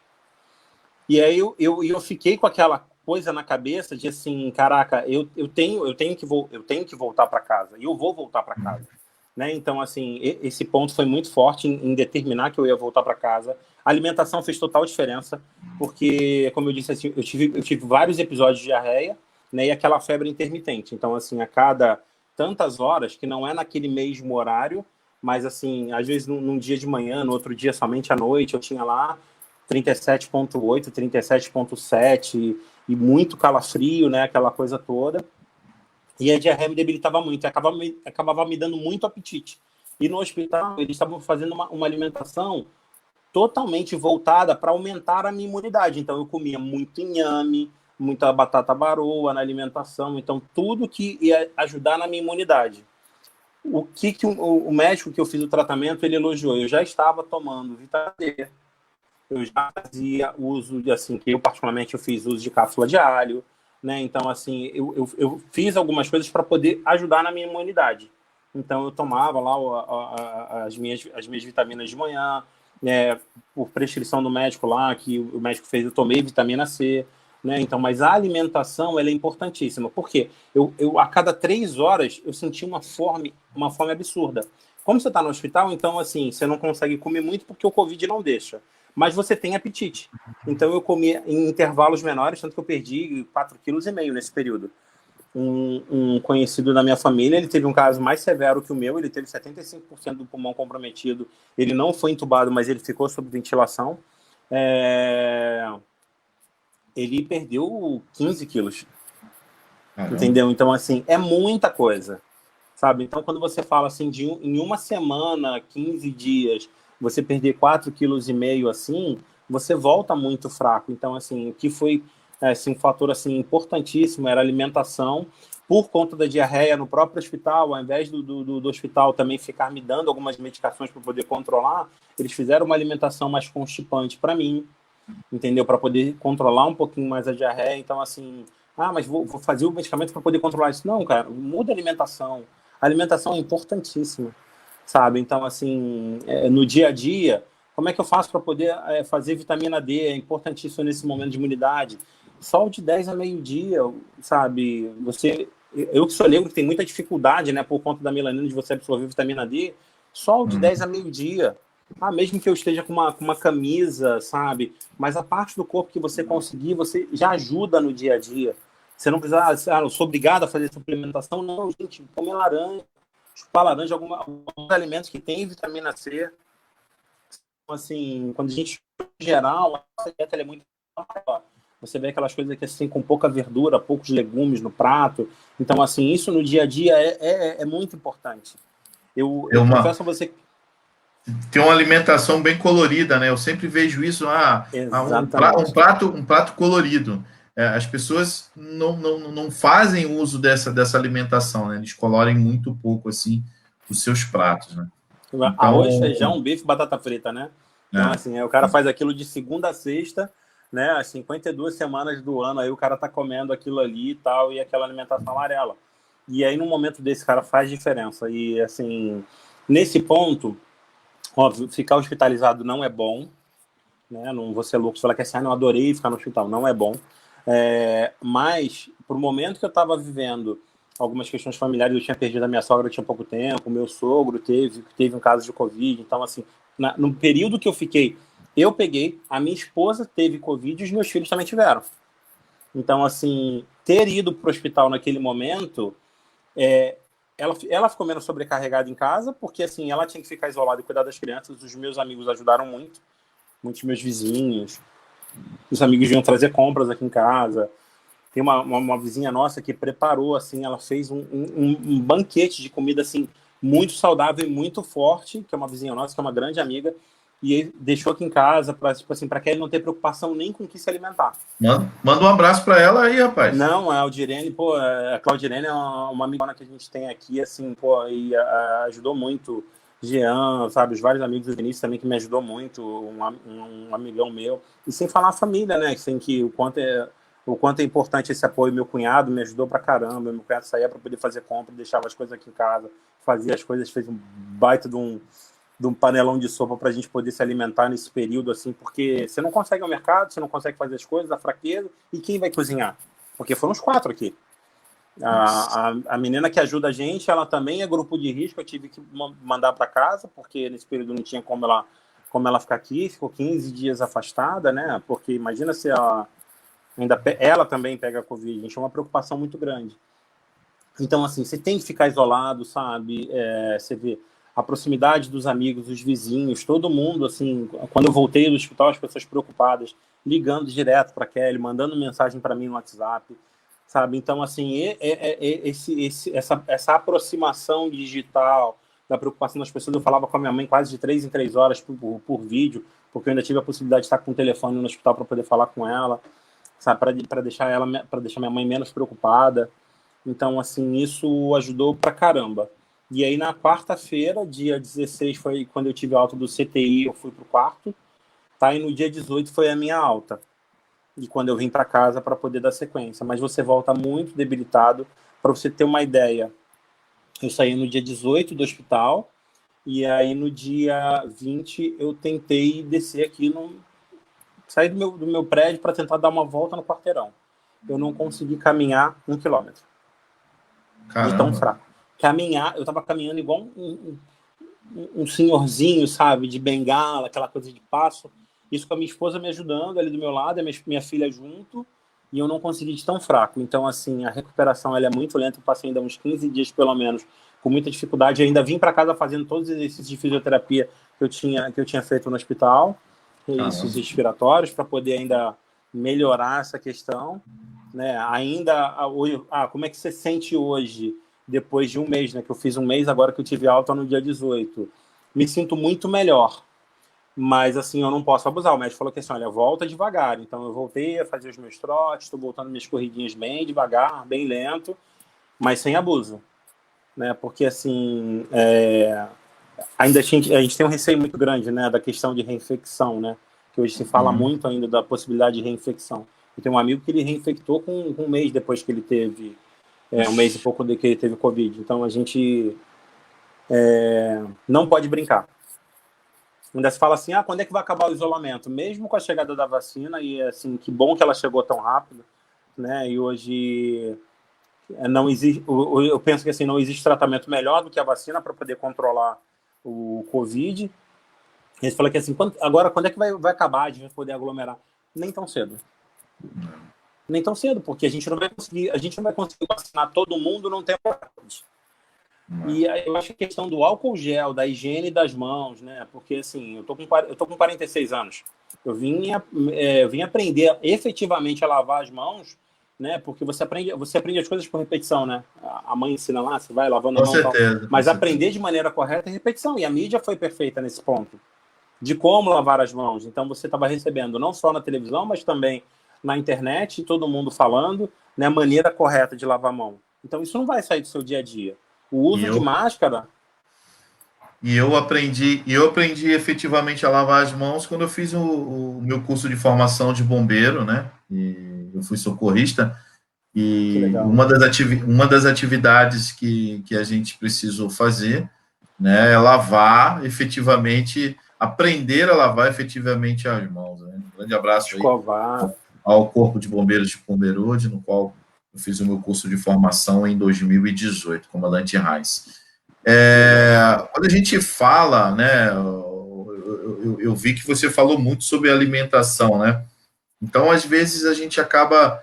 E aí eu fiquei com aquela coisa na cabeça de assim, caraca, eu tenho que voltar para casa, e eu vou voltar para casa. Né? Então, assim, esse ponto foi muito forte em determinar que eu ia voltar para casa. A alimentação fez total diferença, porque, como eu disse, assim, eu tive vários episódios de diarreia, né, e aquela febre intermitente. Então, assim, a cada tantas horas, que não é naquele mesmo horário, mas, assim, às vezes num dia de manhã, no outro dia somente à noite, eu tinha lá 37,8, 37,7 e muito calafrio, né, aquela coisa toda. E a diarreia me debilitava muito, acabava me dando muito apetite. E no hospital, eles estavam fazendo uma alimentação totalmente voltada para aumentar a minha imunidade. Então, eu comia muito inhame, muita batata baroa na alimentação, então tudo que ia ajudar na minha imunidade. O que o médico que eu fiz o tratamento, ele elogiou. Eu já estava tomando vitamina D, eu já fazia uso de, assim, que eu particularmente eu fiz uso de cápsula de alho, né? Então, assim, eu fiz algumas coisas para poder ajudar na minha imunidade. Então, eu tomava lá as minhas vitaminas de manhã, né? Por prescrição do médico lá, que o médico fez, eu tomei vitamina C, né? Então, mas a alimentação, ela é importantíssima. Por quê? Eu a cada 3 horas, eu sentia uma fome absurda. Como você está no hospital, então, assim, você não consegue comer muito porque o Covid não deixa. Mas você tem apetite. Então, eu comia em intervalos menores, tanto que eu perdi 4,5 kg nesse período. Um conhecido da minha família, ele teve um caso mais severo que o meu, ele teve 75% do pulmão comprometido, ele não foi entubado, mas ele ficou sob ventilação. Ele perdeu 15 quilos. Entendeu? Então, assim, é muita coisa, sabe? Então, quando você fala assim, em uma semana, 15 dias, você perder 4,5 kg assim, você volta muito fraco. Então, assim, o que foi assim, um fator assim, importantíssimo era a alimentação. Por conta da diarreia no próprio hospital, ao invés do hospital também ficar me dando algumas medicações para poder controlar, eles fizeram uma alimentação mais constipante para mim, entendeu? Para poder controlar um pouquinho mais a diarreia. Então, assim, mas vou fazer o medicamento para poder controlar isso. Não, cara, muda a alimentação. A alimentação é importantíssima, sabe? Então, assim, no dia a dia, como é que eu faço para poder fazer vitamina D? É importantíssimo nesse momento de imunidade. Sol de 10 a meio-dia, sabe? Eu que sou negro, que tem muita dificuldade, né, por conta da melanina de você absorver vitamina D, sol de 10 a meio-dia. Mesmo que eu esteja com uma camisa, sabe? Mas a parte do corpo que você conseguir, você já ajuda no dia a dia. Você não precisa, eu sou obrigado a fazer suplementação. Não, gente, come laranja, chupar laranja, alguns alimentos que têm vitamina C. Então, assim, quando a gente, em geral, a dieta é muito maior. Você vê aquelas coisas que assim, com pouca verdura, poucos legumes no prato. Então, assim, isso no dia a dia é muito importante. É Eu uma, confesso a você. tem uma alimentação bem colorida, né? Eu sempre vejo isso, Exatamente. um prato colorido. As pessoas não fazem uso dessa alimentação, né? Eles colorem muito pouco, assim, os seus pratos, né? Arroz, Então, feijão, bife, batata frita, né? Então, é, assim, aí o cara faz aquilo de segunda a sexta, né? As 52 semanas do ano, aí o cara tá comendo aquilo ali e tal, e aquela alimentação amarela. E aí, num momento desse, cara, faz diferença. E, assim, nesse ponto, óbvio, ficar hospitalizado não é bom, né? Não vou ser louco se falar que assim, não adorei ficar no hospital, não é bom. Mas, pro momento que eu estava vivendo algumas questões familiares, eu tinha perdido a minha sogra tinha pouco tempo, o meu sogro teve um caso de Covid, então, assim, no período que eu fiquei, eu peguei, a minha esposa teve Covid e os meus filhos também tiveram. Então, assim, ter ido para o hospital naquele momento, ela ficou menos sobrecarregada em casa, porque, assim, ela tinha que ficar isolada e cuidar das crianças, os meus amigos ajudaram muito, muitos meus vizinhos, os amigos vinham trazer compras aqui em casa. Tem uma vizinha nossa que preparou, assim, ela fez um banquete de comida, assim, muito saudável e muito forte, que é uma vizinha nossa, que é uma grande amiga, e deixou aqui em casa para tipo assim, para que ele não ter preocupação nem com o que se alimentar. manda um abraço para ela aí, rapaz. Não, a Aldirene, pô, a Claudirene é uma amigona que a gente tem aqui, assim, pô, e ajudou muito. Jean, sabe, os vários amigos do Vinícius também que me ajudou muito, um amigão meu. E sem falar a família, né, assim, que o quanto é importante esse apoio. Meu cunhado me ajudou pra caramba, meu cunhado saía para poder fazer compra, deixava as coisas aqui em casa, fazia as coisas, fez um baita de um panelão de sopa para a gente poder se alimentar nesse período, assim, porque você não consegue ir ao mercado, você não consegue fazer as coisas, a fraqueza, e quem vai cozinhar? Porque foram os 4 aqui. A menina que ajuda a gente, ela também é grupo de risco, eu tive que mandar para casa, porque nesse período não tinha como ela ficar aqui, ficou 15 dias afastada, né? Porque imagina se ela também pega a Covid, a gente é uma preocupação muito grande. Então, assim, você tem que ficar isolado, sabe? Você vê a proximidade dos amigos, dos vizinhos, todo mundo, assim, quando eu voltei do hospital, as pessoas preocupadas, ligando direto para a Kelly, mandando mensagem para mim no WhatsApp, sabe? Então, assim, essa aproximação digital, da preocupação das pessoas, eu falava com a minha mãe quase de 3 em 3 horas por vídeo, porque eu ainda tive a possibilidade de estar com o telefone no hospital para poder falar com ela, sabe? Para deixar minha mãe menos preocupada. Então, assim, isso ajudou pra caramba. E aí, na quarta-feira, dia 16, foi quando eu tive a alta do CTI, eu fui pro quarto, tá? E no dia 18 foi a minha alta. E quando eu vim para casa para poder dar sequência. Mas você volta muito debilitado. Para você ter uma ideia, eu saí no dia 18 do hospital, e aí no dia 20 eu tentei descer aqui, sair do meu prédio para tentar dar uma volta no quarteirão. Eu não consegui caminhar 1 quilômetro. De tão Caramba. fraco. Caminhar, eu tava caminhando igual um senhorzinho, sabe, de bengala, aquela coisa de passo. Isso com a minha esposa me ajudando ali do meu lado, a minha filha junto, e eu não consegui de tão fraco. Então, assim, a recuperação ela é muito lenta. Eu passei ainda uns 15 dias, pelo menos, com muita dificuldade. Eu ainda vim para casa fazendo todos os exercícios de fisioterapia que eu tinha feito no hospital, exercícios Caramba. respiratórios, para poder ainda melhorar essa questão. Né? Ainda, como é que você sente hoje, depois de um mês, né? Que eu fiz um mês agora que eu tive alta no dia 18. Me sinto muito melhor, mas assim, eu não posso abusar. O médico falou que assim, olha, volta devagar. Então eu voltei a fazer os meus trotes, estou voltando minhas corridinhas bem devagar, bem lento, mas sem abuso, né? Porque assim, ainda a gente tem um receio muito grande, né, da questão de reinfecção, né? Que hoje se fala muito ainda da possibilidade de reinfecção. Eu tenho um amigo que ele reinfectou com um mês depois que ele teve, um mês e pouco de que ele teve Covid. Então a gente não pode brincar. Ainda se fala assim, quando é que vai acabar o isolamento? Mesmo com a chegada da vacina, e assim, que bom que ela chegou tão rápido, né? E hoje não existe, eu penso que assim, não existe tratamento melhor do que a vacina para poder controlar o Covid. Eles falam que assim, agora quando é que vai acabar, a gente vai poder aglomerar? Nem tão cedo. Nem tão cedo, porque a gente não vai conseguir vacinar todo mundo num tempo. E aí eu acho que a questão do álcool gel, da higiene das mãos, né? Porque, assim, eu tô com 46 anos. Eu vim aprender efetivamente a lavar as mãos, né? Porque você aprende as coisas por repetição, né? A mãe ensina lá, você vai lavando a Com mão e tal. certeza, com Mas certeza. aprender de maneira correta é repetição. E a mídia foi perfeita nesse ponto, de como lavar as mãos. Então, você estava recebendo não só na televisão, mas também na internet, todo mundo falando, né, a maneira correta de lavar a mão. Então, isso não vai sair do seu dia a dia. O E uso de eu, máscara, e eu aprendi efetivamente a lavar as mãos quando eu fiz o meu curso de formação de bombeiro, né? E eu fui socorrista. que E legal. uma das atividades que a gente precisou fazer, né, é lavar efetivamente, aprender a lavar efetivamente as mãos. Né? Um grande abraço aí Escovar. ao Corpo de Bombeiros de Pomerode, no qual eu fiz o meu curso de formação em 2018, comandante Reis. Que legal. Quando a gente fala, né, eu vi que você falou muito sobre alimentação, né? Então, às vezes, a gente acaba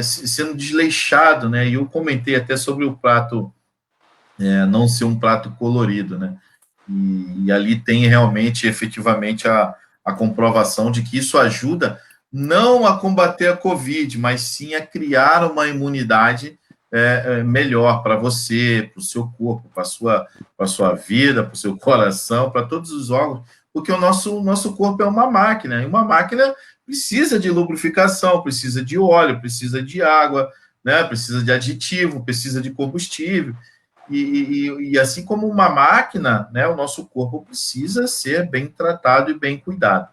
sendo desleixado, né? E eu comentei até sobre o prato não ser um prato colorido, né? E ali tem realmente, efetivamente, a comprovação de que isso ajuda não a combater a Covid, mas sim a criar uma imunidade melhor para você, para o seu corpo, para a sua vida, para o seu coração, para todos os órgãos, porque o nosso corpo é uma máquina, e uma máquina precisa de lubrificação, precisa de óleo, precisa de água, né? Precisa de aditivo, precisa de combustível. E assim como uma máquina, né, o nosso corpo precisa ser bem tratado e bem cuidado.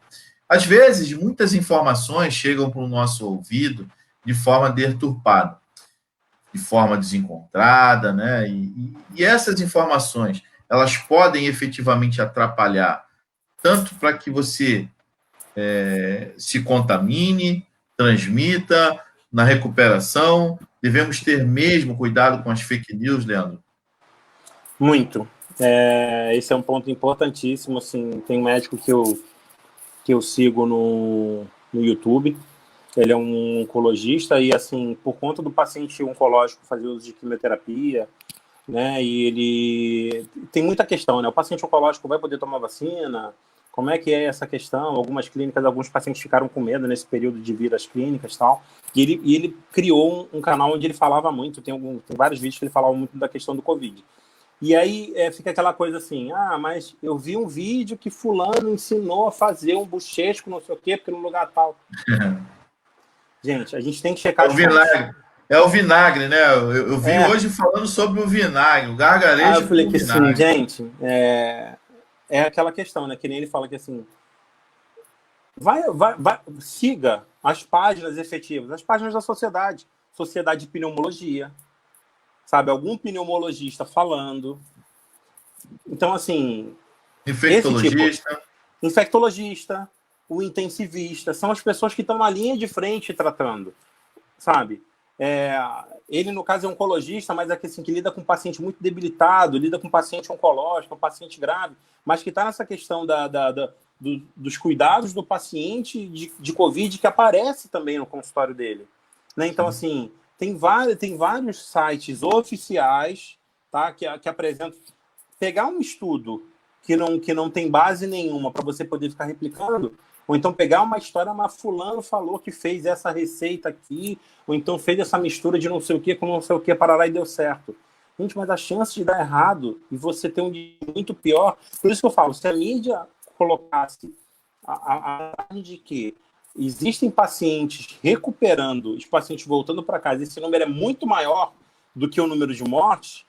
Às vezes, muitas informações chegam para o nosso ouvido de forma deturpada, de forma desencontrada, né? E essas informações, elas podem efetivamente atrapalhar, tanto para que você se contamine, transmita, na recuperação. Devemos ter mesmo cuidado com as fake news, Leandro. Muito. Esse é um ponto importantíssimo. Assim, tem um médico que eu sigo no YouTube. Ele é um oncologista e, assim, por conta do paciente oncológico fazer uso de quimioterapia, né? E ele tem muita questão, né? O paciente oncológico vai poder tomar vacina? Como é que é essa questão? Algumas clínicas, alguns pacientes ficaram com medo nesse período de vir às clínicas e tal. E ele criou um canal onde ele falava muito, tem vários vídeos que ele falava muito da questão do Covid. E aí fica aquela coisa assim, mas eu vi um vídeo que fulano ensinou a fazer um bochecho, não sei o quê, porque no lugar tal. Gente, a gente tem que É checar o as fontes. vinagre. É o vinagre, né? Eu vi É, hoje falando sobre o vinagre, o aí eu gargarejo falei com o que assim, vinagre. gente, é aquela questão, né? Que nem ele fala que assim, siga as páginas efetivas, as páginas da sociedade, Sociedade de Pneumologia, sabe? Algum pneumologista falando. Então, assim, esse tipo, Infectologista. infectologista, o intensivista, são as pessoas que estão na linha de frente tratando, sabe? Ele, no caso, é oncologista, mas é que, assim, que lida com um paciente muito debilitado, lida com um paciente oncológico, um paciente grave, mas que está nessa questão dos cuidados do paciente de Covid que aparece também no consultório dele. Né? Então, Sim. assim, tem vários sites oficiais, tá, que apresentam. Pegar um estudo que não tem base nenhuma para você poder ficar replicando, ou então pegar uma história, mas fulano falou que fez essa receita aqui, ou então fez essa mistura de não sei o que com não sei o que, parará e deu certo. Gente, mas a chance de dar errado e você ter um dia muito pior, por isso que eu falo, se a mídia colocasse a de que existem pacientes recuperando, os pacientes voltando para casa, esse número é muito maior do que o número de mortes,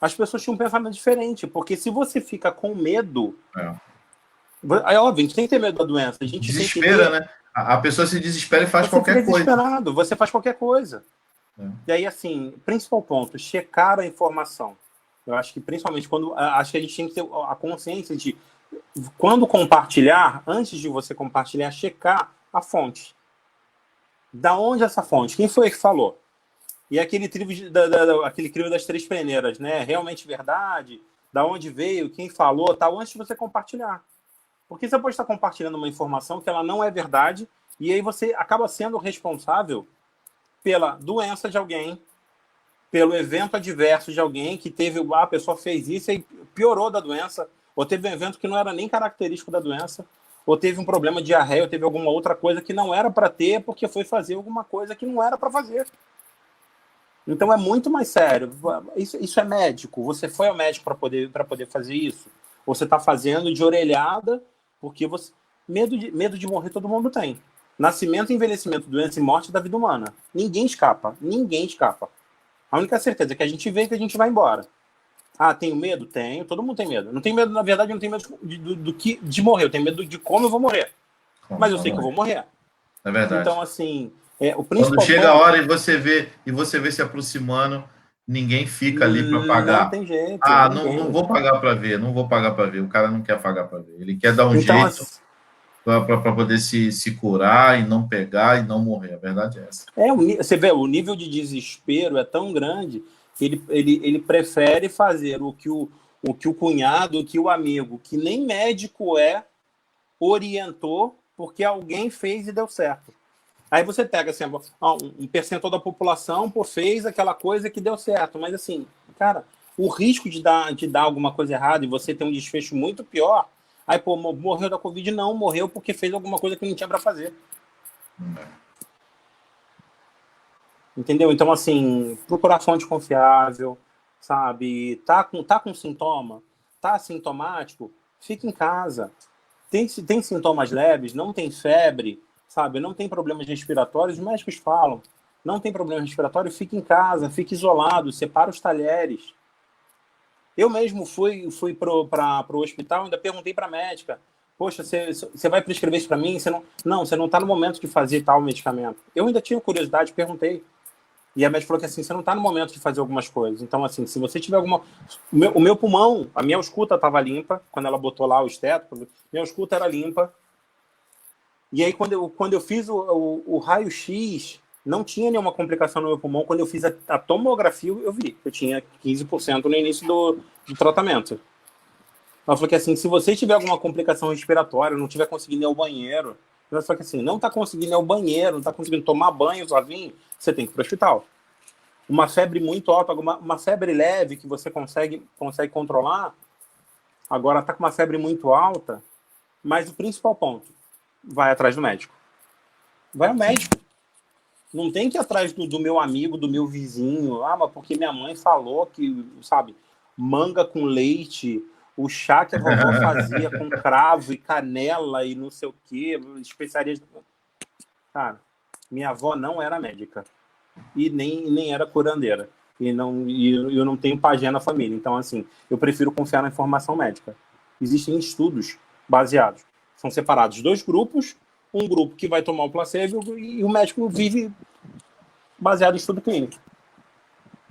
as pessoas tinham um pensamento diferente, porque se você fica com medo, É. é óbvio, a gente tem que ter medo da doença, a gente tem que Desespera, ter. né? A pessoa se desespera e faz Você fica qualquer coisa. desesperado, você faz qualquer coisa. É. E aí, assim, principal ponto, checar a informação. Eu acho que principalmente acho que a gente tem que ter a consciência de quando compartilhar, antes de você compartilhar, checar a fonte. Da onde essa fonte? Quem foi que falou? E aquele aquele crivo das três peneiras, né? Realmente verdade? Da onde veio? Quem falou? Tal, antes de você compartilhar. Porque você pode estar compartilhando uma informação que ela não é verdade e aí você acaba sendo responsável pela doença de alguém, pelo evento adverso de alguém que teve, a pessoa fez isso e piorou da doença, ou teve um evento que não era nem característico da doença, ou teve um problema de diarreia, ou teve alguma outra coisa que não era para ter, porque foi fazer alguma coisa que não era para fazer. Então é muito mais sério. Isso é médico. Você foi ao médico para poder fazer isso? Ou você está fazendo de orelhada, porque você... medo de morrer todo mundo tem. Nascimento, envelhecimento, doença e morte da vida humana. Ninguém escapa. Ninguém escapa. A única certeza é que a gente vê que a gente vai embora. Ah, tenho medo? Tenho. Todo mundo tem medo. Não tenho medo, na verdade, eu não tenho medo de morrer. Eu tenho medo de como eu vou morrer. Mas eu sei que eu vou morrer. É verdade. Então, assim, o principal quando chega a hora e você vê se aproximando, ninguém fica ali para pagar. Não tem jeito. Não vou pagar para ver, não vou pagar para ver. O cara não quer pagar para ver. Ele quer dar um então, jeito para poder se curar e não pegar e não morrer. A verdade é essa. Você vê, o nível de desespero é tão grande que ele prefere fazer o que o cunhado, o que o amigo, que nem médico orientou porque alguém fez e deu certo. Aí você pega assim, um percentual da população fez aquela coisa que deu certo, mas assim, cara, o risco de dar alguma coisa errada e você ter um desfecho muito pior, aí, morreu da Covid? Não, morreu porque fez alguma coisa que não tinha para fazer. Entendeu? Então, assim, procurar fonte confiável, sabe? Tá com sintoma, tá assintomático, fica em casa. Tem sintomas leves, não tem febre, sabe? Não tem problemas respiratórios, os médicos falam. Não tem problema respiratório, fica em casa, fica isolado, separa os talheres. Eu mesmo fui para o hospital, ainda perguntei para a médica, poxa, você vai prescrever isso para mim? Você não está no momento de fazer tal medicamento. Eu ainda tinha curiosidade, perguntei. E a médica falou que assim, você não está no momento de fazer algumas coisas. Então, assim, se você tiver alguma... O meu pulmão, a minha ausculta estava limpa, quando ela botou lá o esteto, minha ausculta era limpa. E aí, quando eu fiz o raio-x, não tinha nenhuma complicação no meu pulmão. Quando eu fiz a tomografia, eu vi que eu tinha 15% no início do tratamento. Ela falou que assim, se você tiver alguma complicação respiratória, não tiver conseguindo ir ao banheiro, ela falou que assim, não está conseguindo ir ao banheiro, não está conseguindo tomar banho sozinho, você tem que ir para o hospital. Uma febre muito alta, uma febre leve que você consegue controlar, agora está com uma febre muito alta, mas o principal ponto, vai atrás do médico. Vai ao médico. Não tem que ir atrás do meu amigo, do meu vizinho. Mas porque minha mãe falou que, sabe, manga com leite, o chá que a vovó fazia com cravo e canela e não sei o quê, especiarias. Cara, minha avó não era médica. E nem era curandeira. E eu não tenho pajé na família. Então, assim, eu prefiro confiar na informação médica. Existem estudos baseados. São separados 2 grupos, um grupo que vai tomar o placebo e o médico vive baseado em estudo clínico.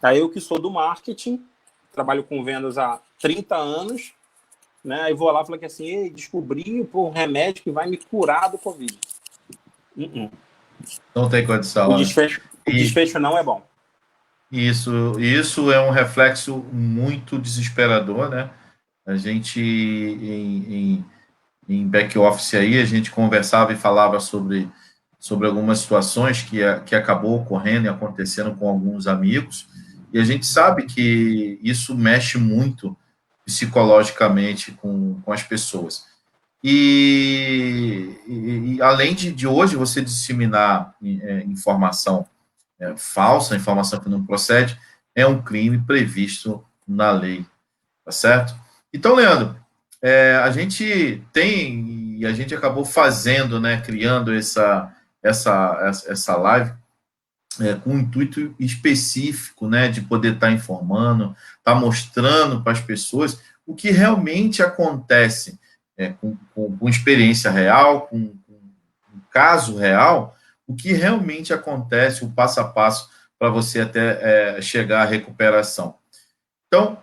Aí eu que sou do marketing, trabalho com vendas há 30 anos, né? Aí vou lá e falo que assim, descobri um remédio que vai me curar do Covid. Não tem condição. O desfecho não é bom. Isso é um reflexo muito desesperador, né? A gente, em back-office aí, a gente conversava e falava sobre algumas situações que acabou ocorrendo e acontecendo com alguns amigos, e a gente sabe que isso mexe muito psicologicamente com as pessoas. E além de hoje você disseminar informação falsa, informação que não procede, é um crime previsto na lei, tá certo? Então, Leandro, a gente tem, e a gente acabou fazendo, né, criando essa live com um intuito específico, né, de poder estar informando, estar mostrando para as pessoas o que realmente acontece com experiência real, com um caso real, o que realmente acontece, o passo a passo para você até chegar à recuperação. Então,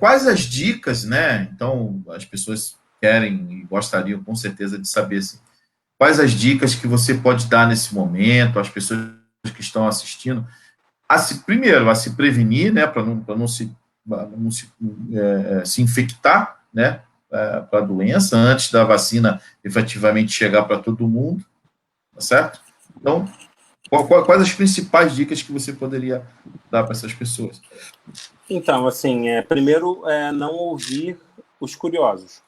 quais as dicas, né? Então, as pessoas querem e gostariam com certeza de saber assim, quais as dicas que você pode dar nesse momento, às pessoas que estão assistindo, primeiro, a se prevenir, né? Para não se infectar, né? Para a doença, antes da vacina efetivamente chegar para todo mundo, tá certo? Então, Quais as principais dicas que você poderia dar para essas pessoas? Então, assim, primeiro, não ouvir os curiosos.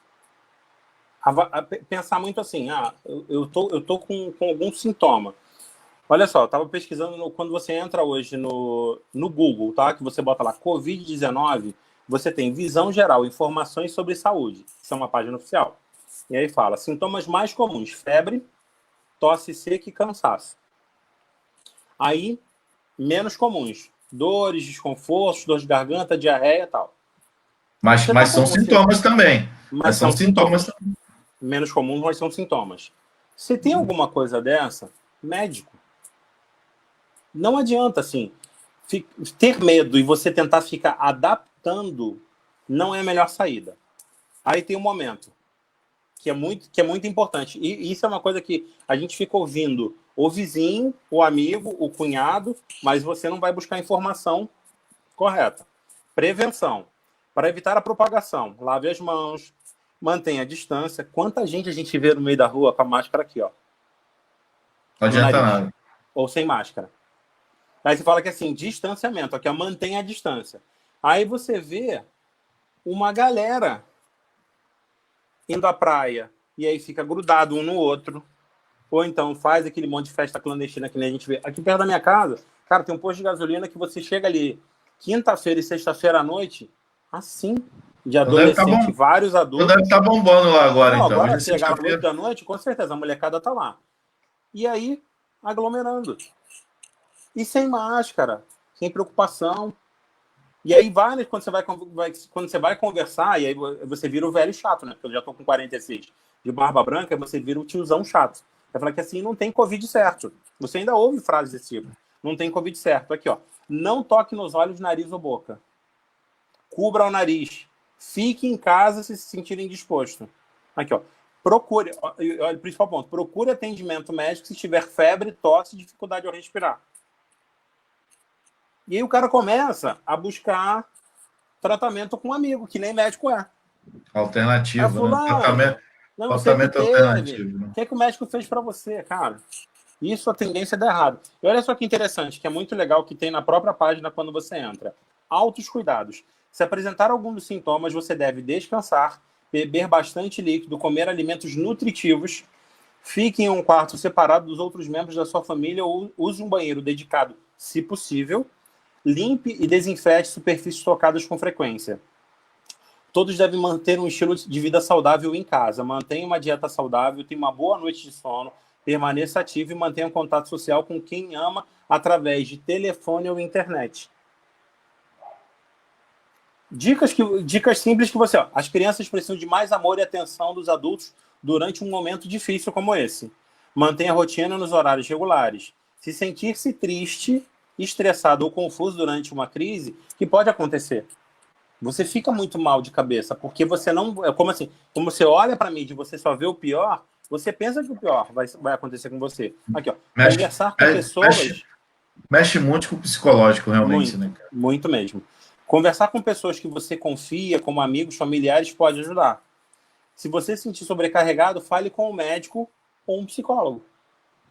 Pensar muito assim, eu tô com algum sintoma. Olha só, eu estava pesquisando quando você entra hoje no Google, tá? Que você bota lá Covid-19, você tem visão geral, informações sobre saúde. Isso é uma página oficial. E aí fala, sintomas mais comuns, febre, tosse seca e cansaço. Aí, menos comuns, dores, desconfortos, dor de garganta, diarreia e tal. Mas são sintomas também. Mas São são sintomas. sintomas. Menos comuns, mas são sintomas. Se tem alguma coisa dessa, médico. Não adianta, assim, ter medo e você tentar ficar adaptando não é a melhor saída. Aí tem um momento que é muito importante. E isso é uma coisa que a gente fica ouvindo o vizinho, o amigo, o cunhado, mas você não vai buscar a informação correta. Prevenção. Para evitar a propagação, lave as mãos, mantenha a distância. Quanta gente a gente vê no meio da rua com a máscara aqui, ó. Não adianta nada. Ou sem máscara. Aí você fala que assim, distanciamento, aqui, ó, mantenha a distância. Aí você vê uma galera indo à praia e aí fica grudado um no outro. Ou então faz aquele monte de festa clandestina que nem a gente vê. Aqui perto da minha casa, cara, tem um posto de gasolina que você chega ali quinta-feira e sexta-feira à noite, assim, de adolescente, vários adultos. Deve estar bombando lá agora, não, então. Agora chegar às 8 da noite, com certeza, a molecada tá lá. E aí, aglomerando. E sem máscara, sem preocupação. E aí quando você vai conversar, e aí você vira o velho chato, né? Porque eu já tô com 46 de barba branca, você vira o tiozão chato. Vai falar que assim, não tem Covid certo. Você ainda ouve frases desse tipo. Não tem Covid certo. Aqui, ó. Não toque nos olhos, nariz ou boca. Cubra o nariz. Fique em casa se sentir indisposto. Aqui, ó. Procure, olha, principal ponto, procure atendimento médico se tiver febre, tosse e dificuldade ao respirar. E aí o cara começa a buscar tratamento com um amigo, que nem médico é. Alternativo, né? Tratamento alternativo. Né? O que o médico fez para você, cara? Isso a tendência é dar errado. E olha só que interessante, que é muito legal que tem na própria página quando você entra. Altos cuidados. Se apresentar algum dos sintomas, você deve descansar, beber bastante líquido, comer alimentos nutritivos, fique em um quarto separado dos outros membros da sua família ou use um banheiro dedicado, se possível. Limpe e desinfete superfícies tocadas com frequência. Todos devem manter um estilo de vida saudável em casa. Mantenha uma dieta saudável, tenha uma boa noite de sono, permaneça ativo e mantenha um contato social com quem ama através de telefone ou internet. Dicas simples que você... Ó, as crianças precisam de mais amor e atenção dos adultos durante um momento difícil como esse. Mantenha a rotina nos horários regulares. Se sentir-se triste, estressado ou confuso durante uma crise, que pode acontecer. Você fica muito mal de cabeça, porque você não... Como assim? Como você olha para a mídia e você só vê o pior, você pensa que o pior vai acontecer com você. Aqui, ó. Conversar com pessoas... Mexe muito com o psicológico, realmente, muito, né, cara? Muito mesmo. Conversar com pessoas que você confia, como amigos, familiares, pode ajudar. Se você se sentir sobrecarregado, fale com um médico ou um psicólogo.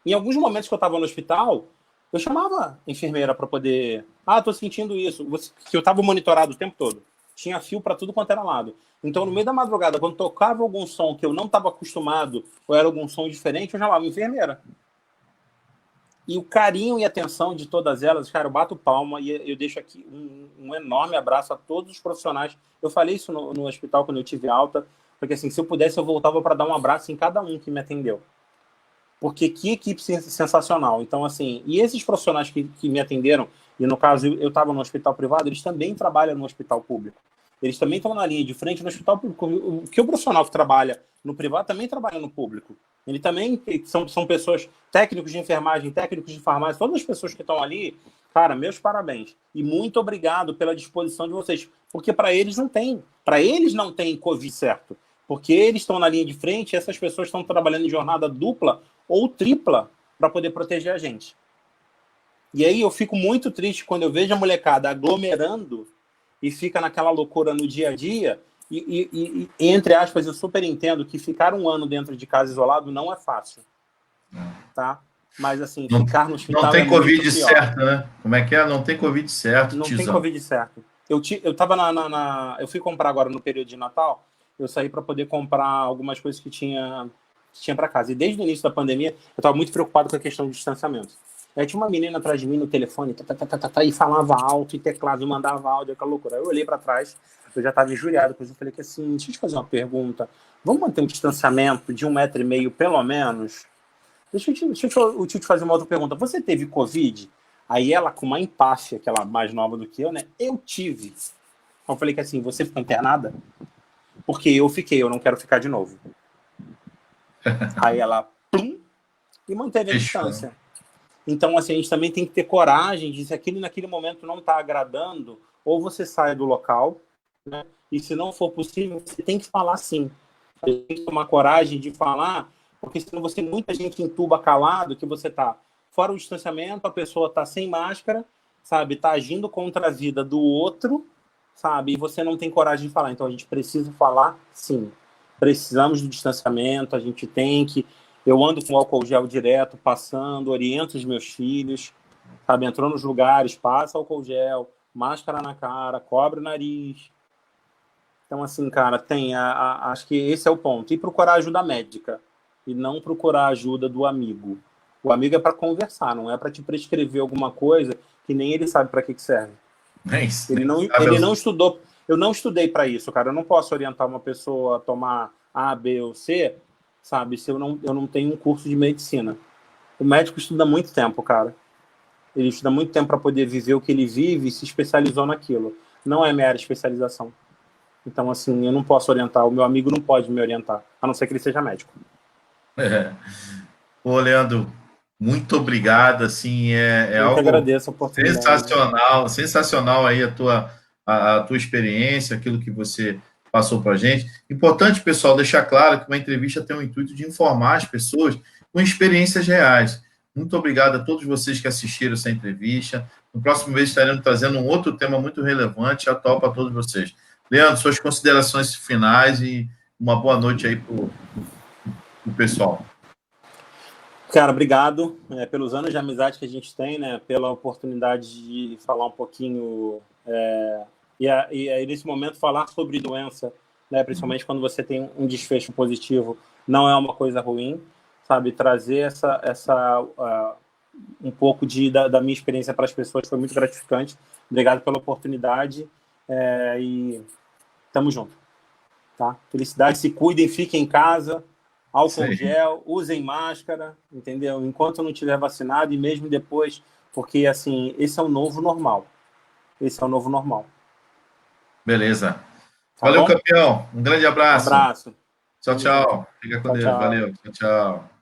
Em alguns momentos que eu estava no hospital, eu chamava a enfermeira para poder... tô sentindo isso. Que eu estava monitorado o tempo todo. Tinha fio para tudo quanto era lado. Então, no meio da madrugada, quando tocava algum som que eu não estava acostumado, ou era algum som diferente, eu chamava a enfermeira. E o carinho e atenção de todas elas, cara, eu bato palma e eu deixo aqui um enorme abraço a todos os profissionais. Eu falei isso no hospital quando eu tive alta, porque assim, se eu pudesse, eu voltava para dar um abraço em cada um que me atendeu. Porque que equipe sensacional. Então, assim, e esses profissionais que me atenderam, e no caso eu estava no hospital privado, eles também trabalham no hospital público. Eles também estão na linha de frente no hospital público. O profissional que trabalha no privado também trabalha no público. Ele também são pessoas, técnicos de enfermagem, técnicos de farmácia, todas as pessoas que estão ali, cara, meus parabéns. E muito obrigado pela disposição de vocês. Porque para eles não tem Covid certo. Porque eles estão na linha de frente e essas pessoas estão trabalhando em jornada dupla ou tripla para poder proteger a gente. E aí eu fico muito triste quando eu vejo a molecada aglomerando e fica naquela loucura no dia a dia. E entre aspas, eu super entendo que ficar um ano dentro de casa isolado não é fácil. Tá? Mas, assim, Não, ficar no não hospital é tem muito Covid pior. certo, né? Como é que é? Não tem Covid certo, Não tem tizão. Covid certo. Eu tava eu fui comprar agora no período de Natal, eu saí para poder comprar algumas coisas que tinha para casa. E desde o início da pandemia, eu estava muito preocupado com a questão do distanciamento. Aí tinha uma menina atrás de mim no telefone, e falava alto, e teclado, e mandava áudio, aquela loucura. Aí eu olhei para trás, eu já estava injuriado, depois eu falei que assim, deixa eu te fazer uma pergunta. Vamos manter um distanciamento de 1,5 m, pelo menos? Deixa eu te fazer uma outra pergunta. Você teve Covid? Aí ela, com uma empáfia, que ela é mais nova do que eu, né? Eu tive. Eu falei que assim, você ficou internada? Porque eu fiquei, eu não quero ficar de novo. Aí ela, plum, e manteve a Fechou. distância. Então, assim, a gente também tem que ter coragem de, se aquilo naquele momento não está agradando, ou você sai do local, né? E se não for possível, você tem que falar sim. Você tem que tomar coragem de falar, porque senão muita gente entuba calado que você está fora o distanciamento, a pessoa está sem máscara, sabe? Está agindo contra a vida do outro, sabe? E você não tem coragem de falar. Então, a gente precisa falar sim. Precisamos do distanciamento, a gente tem que. Eu ando com álcool gel direto, passando, oriento os meus filhos, sabe? Entrou nos lugares, passa álcool gel, máscara na cara, cobre o nariz. Então, assim, cara, acho que esse é o ponto. E procurar ajuda médica, e não procurar ajuda do amigo. O amigo é para conversar, não é para te prescrever alguma coisa que nem ele sabe para que serve. Ele não estudou. Eu não estudei para isso, cara. Eu não posso orientar uma pessoa a tomar A, B ou C, sabe, se eu não tenho um curso de medicina. O médico estuda muito tempo, cara. Ele estuda muito tempo para poder viver o que ele vive e se especializou naquilo. Não é mera especialização. Então, assim, eu não posso orientar. O meu amigo não pode me orientar, a não ser que ele seja médico. É. Ô, Leandro, muito obrigado, assim, é Eu que algo agradeço a oportunidade. sensacional, sensacional aí a tua experiência, aquilo que você passou para a gente. Importante, pessoal, deixar claro que uma entrevista tem o intuito de informar as pessoas com experiências reais. Muito obrigado a todos vocês que assistiram essa entrevista. No próximo mês estaremos trazendo um outro tema muito relevante e atual para todos vocês. Leandro, suas considerações finais e uma boa noite aí para o pessoal. Cara, obrigado pelos anos de amizade que a gente tem, né? Pela oportunidade de falar um pouquinho e aí, nesse momento, falar sobre doença, né? Principalmente quando você tem um desfecho positivo, não é uma coisa ruim, sabe? Trazer um pouco da minha experiência para as pessoas foi muito gratificante. Obrigado pela oportunidade e tamo junto, tá? Felicidade, se cuidem, fiquem em casa, álcool gel, usem máscara, entendeu? Enquanto não tiver vacinado e mesmo depois, porque, assim, esse é o novo normal. Esse é o novo normal. Beleza. Tá Valeu, bom? campeão. Um grande Um abraço. abraço. Tchau, Tamo junto. tchau. Fica com Tchau, Deus. tchau. Valeu. Tchau, tchau.